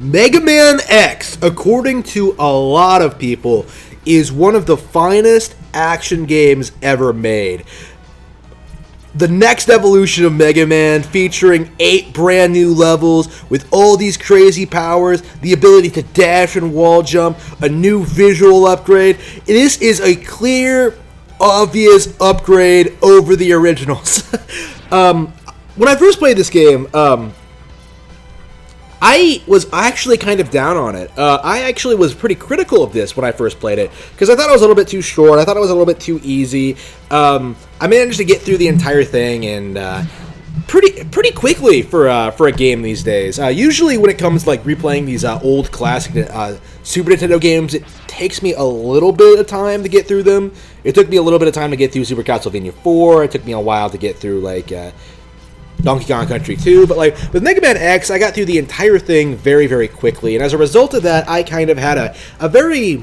Mega Man X, according to a lot of people, is one of the finest action games ever made. The next evolution of Mega Man, featuring 8 brand new levels with all these crazy powers, the ability to dash and wall jump, a new visual upgrade. This is a clear, obvious upgrade over the originals. When I first played this game, I was actually kind of down on it. I actually was pretty critical of this when I first played it, because I thought it was a little bit too short. I thought it was a little bit too easy. I managed to get through the entire thing and pretty quickly for a game these days. Usually when it comes to like replaying these old classic Super Nintendo games, it takes me a little bit of time to get through them. It took me a little bit of time to get through Super Castlevania 4. It took me a while to get through like Donkey Kong Country 2, but like with Mega Man X, I got through the entire thing very, very quickly, and as a result of that, I kind of had a very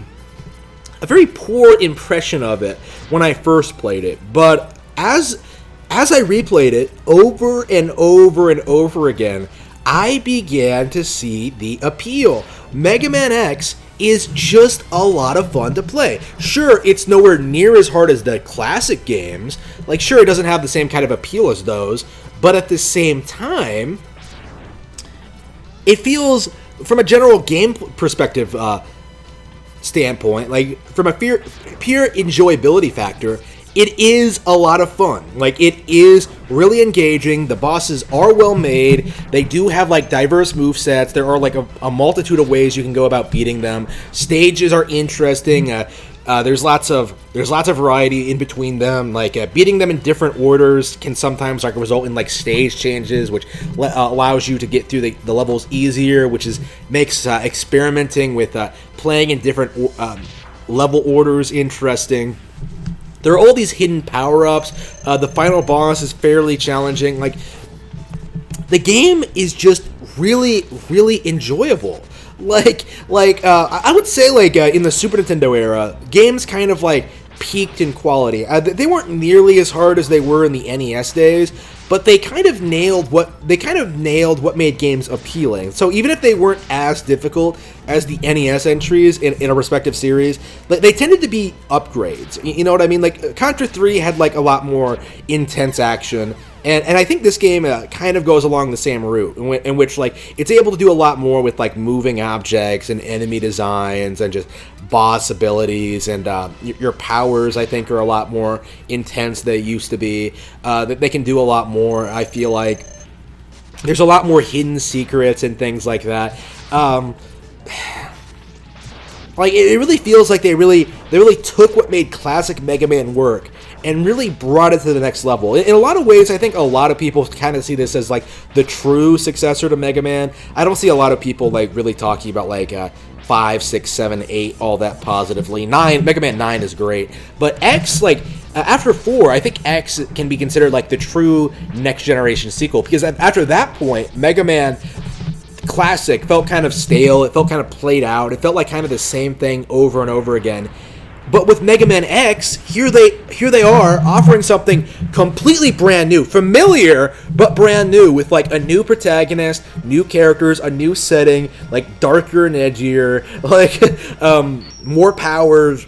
poor impression of it when I first played it. But as I replayed it over and over and over again, I began to see the appeal. Mega Man X is just a lot of fun to play. Sure, it's nowhere near as hard as the classic games. Like, sure, it doesn't have the same kind of appeal as those, but at the same time, it feels, from a general game perspective standpoint, like from a pure enjoyability factor, it is a lot of fun. Like, it is really engaging. The bosses are well made. They do have like diverse movesets. There are like a multitude of ways you can go about beating them. Stages are interesting. There's lots of variety in between them. Like beating them in different orders can sometimes like result in like stage changes, which allows you to get through the levels easier, which makes experimenting with playing in different level orders interesting. There are all these hidden power-ups. The final boss is fairly challenging. Like, the game is just really, really enjoyable. I would say, in the Super Nintendo era, games kind of, peaked in quality. They weren't nearly as hard as they were in the NES days, but they kind of nailed what made games appealing. So even if they weren't as difficult as the NES entries in a respective series, they tended to be upgrades. You know what I mean? Like, Contra 3 had a lot more intense action, and I think this game kind of goes along the same route, in which it's able to do a lot more with moving objects and enemy designs and just boss abilities, and your powers, I think, are a lot more intense than they used to be. They can do a lot more. I feel like there's a lot more hidden secrets and things like that. It really feels like they really took what made classic Mega Man work and really brought it to the next level. In a lot of ways, I think a lot of people kind of see this as the true successor to Mega Man. I don't see a lot of people really talking about 5, 6, 7, 8 all that positively. 9, Mega Man 9 is great, but X, after 4, I think X can be considered the true next generation sequel, because after that point, Mega Man Classic felt kind of stale. It felt kind of played out. It felt like kind of the same thing over and over again. But with Mega Man X, here they are offering something completely brand new, familiar but brand new, with a new protagonist, new characters, a new setting, darker and edgier, more powers,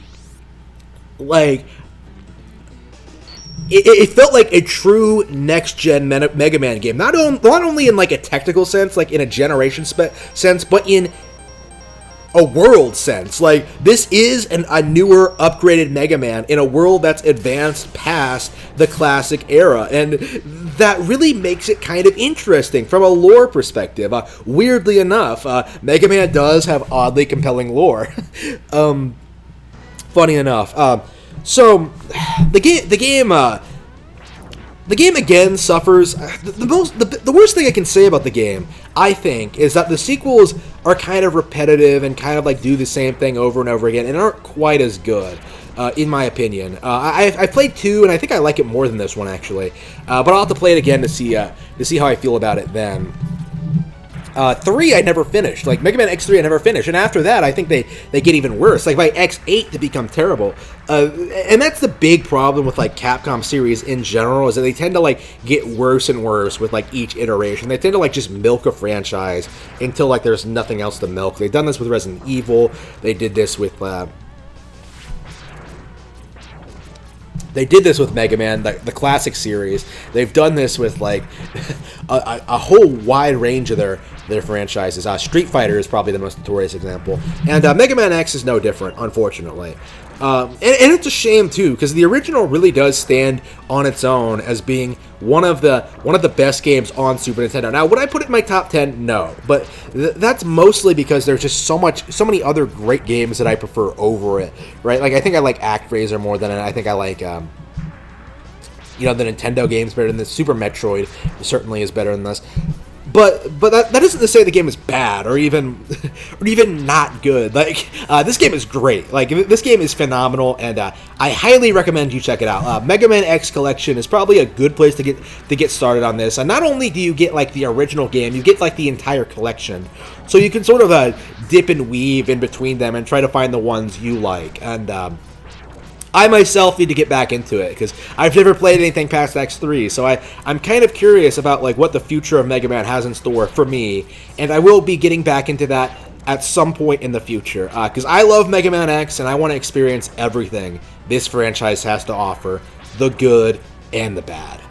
It felt like a true next-gen Mega Man game. Not only in a technical sense, in a generation sense, but in a world sense. This is a newer, upgraded Mega Man in a world that's advanced past the classic era, and that really makes it kind of interesting from a lore perspective. Weirdly enough, Mega Man does have oddly compelling lore. Funny enough. So, the game again suffers. The worst thing I can say about the game, I think, is that the sequels are kind of repetitive and kind of do the same thing over and over again and aren't quite as good, in my opinion. I played 2 and I think I like it more than this one, actually. But I'll have to play it again to see how I feel about it then. 3 I never finished. Like Mega Man X3 I never finished, and after that I think they get even worse. Like by X8 they become terrible, and that's the big problem with like Capcom series in general, is that they tend to like get worse and worse with like each iteration. They tend to like just milk a franchise until like there's nothing else to milk. They've done this with Resident Evil. They did this with Mega Man, the classic series. They've done this with like a whole wide range of their franchises. Street Fighter is probably the most notorious example, and Mega Man X is no different, unfortunately. And it's a shame too, because the original really does stand on its own as being one of the best games on Super Nintendo. Now, would I put it in my top 10? No, but that's mostly because there's just so many other great games that I prefer over it, right? Like I think I like ActRaiser more than I think I like the Nintendo games better than this. Super Metroid certainly is better than this. But that isn't to say the game is bad or even not good. Like this game is great. Like this game is phenomenal, and I highly recommend you check it out. Mega Man X Collection is probably a good place to get started on this. And not only do you get like the original game, you get like the entire collection, so you can sort of dip and weave in between them and try to find the ones you like. And I myself need to get back into it because I've never played anything past X3, so I'm kind of curious about like what the future of Mega Man has in store for me, and I will be getting back into that at some point in the future because I love Mega Man X and I want to experience everything this franchise has to offer, the good and the bad.